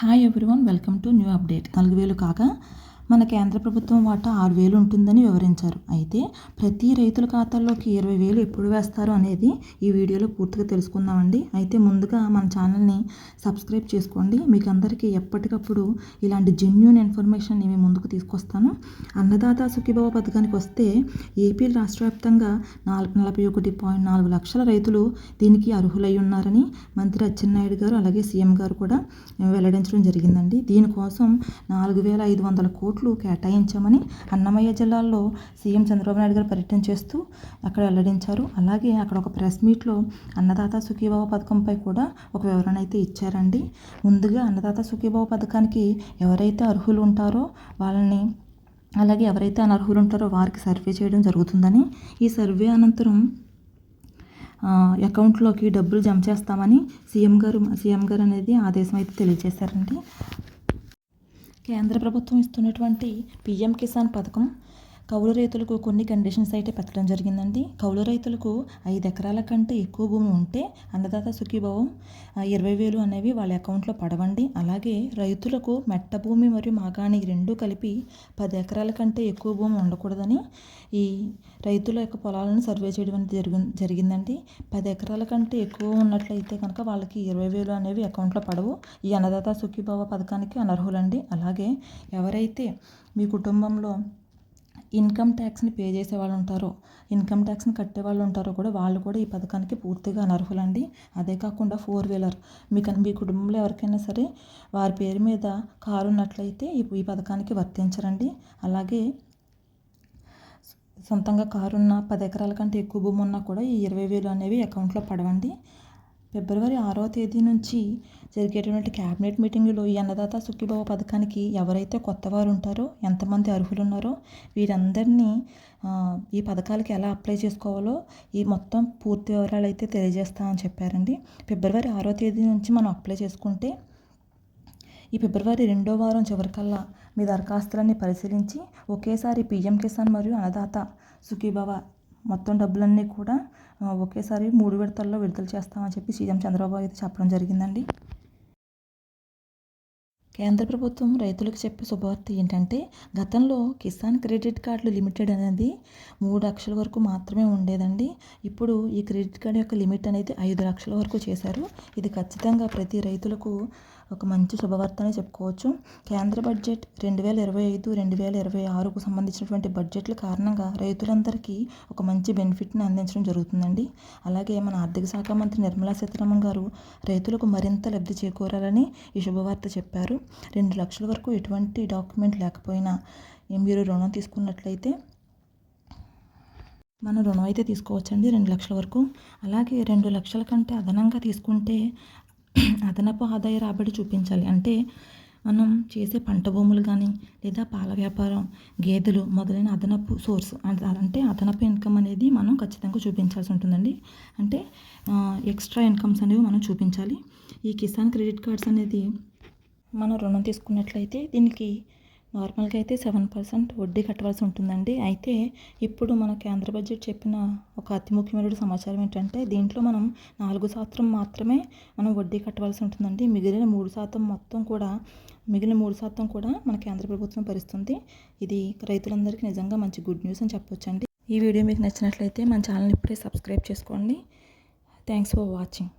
Hi everyone, welcome to new update. 4,000 కాగా మన కేంద్ర ప్రభుత్వం వాటా 6,000 ఉంటుందని వివరించారు. అయితే ప్రతి రైతుల ఖాతాల్లోకి 20,000 ఎప్పుడు వేస్తారు అనేది ఈ వీడియోలో పూర్తిగా తెలుసుకుందామండి. అయితే ముందుగా మన ఛానల్ని సబ్స్క్రైబ్ చేసుకోండి. మీకు అందరికీ ఎప్పటికప్పుడు ఇలాంటి జెన్యూన్ ఇన్ఫర్మేషన్ నేను ముందుకు తీసుకొస్తాను. అన్నదాత సుఖీభవ పథకానికి వస్తే ఏపీ రాష్ట్ర వ్యాప్తంగా 41.4 లక్షల రైతులు దీనికి అర్హులై ఉన్నారని మంత్రి అచ్చెన్నాయుడు గారు అలాగే సీఎం గారు కూడా వెల్లడించడం జరిగిందండి. దీనికోసం 4,500 కోట్లు కేటాయించామని అన్నమయ్య జిల్లాలో సీఎం చంద్రబాబు నాయుడు గారు పర్యటన చేస్తూ అక్కడ వెల్లడించారు. అలాగే అక్కడ ఒక ప్రెస్ మీట్లో అన్నదాత సుఖీభవ పథకంపై కూడా ఒక వివరణ అయితే ఇచ్చారండి. ముందుగా అన్నదాత సుఖీభవ పథకానికి ఎవరైతే అర్హులు ఉంటారో వాళ్ళని, అలాగే ఎవరైతే అనర్హులు ఉంటారో వారికి సర్వే చేయడం జరుగుతుందని, ఈ సర్వే అనంతరం అకౌంట్లోకి డబ్బులు జమ చేస్తామని సీఎం గారు అనేది ఆదేశం అయితే తెలియజేశారండి. కేంద్ర ప్రభుత్వం ఇస్తున్నటువంటి పీఎం కిసాన్ పథకం కౌలు రైతులకు కొన్ని కండిషన్స్ అయితే పెట్టడం జరిగిందండి. కౌలు రైతులకు 5 ఎకరాల కంటే ఎక్కువ భూమి ఉంటే అన్నదాత సుఖీభవం 20,000 అనేవి వాళ్ళ అకౌంట్లో పడవండి. అలాగే రైతులకు మెట్ట భూమి మరియు మాగాణి రెండూ కలిపి 10 ఎకరాల కంటే ఎక్కువ భూమి ఉండకూడదని ఈ రైతుల యొక్క పొలాలను సర్వే చేయడం అనేది జరిగిందండి. 10 ఎకరాల కంటే ఎక్కువ ఉన్నట్లయితే కనుక వాళ్ళకి 20,000 అనేవి అకౌంట్లో పడవు. ఈ అన్నదాత సుఖీభవ పథకానికి అనర్హులండి. అలాగే ఎవరైతే మీ కుటుంబంలో ఇన్కమ్ ట్యాక్స్ని పే చేసే వాళ్ళు ఉంటారో, ఇన్కమ్ ట్యాక్స్ని కట్టే వాళ్ళు ఉంటారో కూడా వాళ్ళు కూడా ఈ పథకానికి పూర్తిగా అనర్హులండి. అదే కాకుండా 4-వీలర్ మీ కుటుంబంలో ఎవరికైనా సరే వారి పేరు మీద కారు ఉన్నట్లయితే ఈ పథకానికి వర్తించరండి. అలాగే సొంతంగా కారున్న 10 ఎకరాల కంటే ఎక్కువ భూమి ఉన్నా కూడా ఈ 20,000 అనేవి అకౌంట్లో పడవండి. ఫిబ్రవరి 6వ తేదీ నుంచి జరిగేటువంటి క్యాబినెట్ మీటింగ్లో ఈ అన్నదాత సుఖీభవ పథకానికి ఎవరైతే కొత్త వారు ఉంటారో, ఎంతమంది అర్హులు ఉన్నారో వీరందరినీ ఈ పథకాలకి ఎలా అప్లై చేసుకోవాలో ఈ మొత్తం పూర్తి వివరాలు అయితే తెలియజేస్తామని చెప్పారండి. ఫిబ్రవరి 6వ తేదీ నుంచి మనం అప్లై చేసుకుంటే ఈ ఫిబ్రవరి 2వ వారం చివరికల్లా మీ దరఖాస్తులన్నీ పరిశీలించి ఒకేసారి పీఎం కిసాన్ మరియు అన్నదాత సుఖీభవ మొత్తం డబ్బులన్నీ కూడా ఒకేసారి 3 విడతల్లో విడుదల చేస్తామని చెప్పి సీఎం చంద్రబాబు అయితే చెప్పడం జరిగిందండి. కేంద్ర ప్రభుత్వం రైతులకు చెప్పే శుభవార్త ఏంటంటే, గతంలో కిసాన్ క్రెడిట్ కార్డులు లిమిటెడ్ అనేది 3 లక్షల వరకు మాత్రమే ఉండేదండి. ఇప్పుడు ఈ క్రెడిట్ కార్డు యొక్క లిమిట్ అనేది 5 లక్షల వరకు చేశారు. ఇది ఖచ్చితంగా ప్రతి రైతులకు ఒక మంచి శుభవార్త అని చెప్పుకోవచ్చు. కేంద్ర బడ్జెట్ 2025-2026కు సంబంధించినటువంటి బడ్జెట్ల కారణంగా రైతులందరికీ ఒక మంచి బెనిఫిట్ని అందించడం జరుగుతుందండి. అలాగే మన ఆర్థిక శాఖ మంత్రి నిర్మలా సీతారామన్ గారు రైతులకు మరింత లబ్ధి చేకూరాలని ఈ శుభవార్త చెప్పారు. 2 లక్షల వరకు ఎటువంటి డాక్యుమెంట్ లేకపోయినా మీరు రుణం తీసుకున్నట్లయితే మనం రుణం అయితే తీసుకోవచ్చండి 2 లక్షల వరకు. అలాగే 2 లక్షల కంటే అదనంగా తీసుకుంటే అదనపు ఆదాయ రాబడి చూపించాలి. అంటే మనం చేసే పంట భూములు కానీ లేదా పాల వ్యాపారం, గేదెలు మొదలైన అదనపు సోర్స్ అంటే అదనపు ఇన్కమ్ అనేది మనం ఖచ్చితంగా చూపించాల్సి ఉంటుందండి. అంటే ఎక్స్ట్రా ఇన్కమ్స్ అనేవి మనం చూపించాలి. ఈ కిసాన్ క్రెడిట్ కార్డ్స్ అనేది మనం రుణం తీసుకున్నట్లయితే దీనికి నార్మల్గా అయితే 7% వడ్డీ కట్టవలసి ఉంటుందండి. అయితే ఇప్పుడు మన కేంద్ర బడ్జెట్ చెప్పిన ఒక అతి ముఖ్యమైన సమాచారం ఏంటంటే, దీంట్లో మనం 4% మాత్రమే మనం వడ్డీ కట్టవలసి ఉంటుందండి. మిగిలిన 3% కూడా మన కేంద్ర ప్రభుత్వం భరిస్తుంది. ఇది రైతులందరికీ నిజంగా మంచి గుడ్ న్యూస్ అని చెప్పొచ్చండి. ఈ వీడియో మీకు నచ్చినట్లయితే మన ఛానల్ని ఇప్పుడే సబ్స్క్రైబ్ చేసుకోండి. Thanks for watching.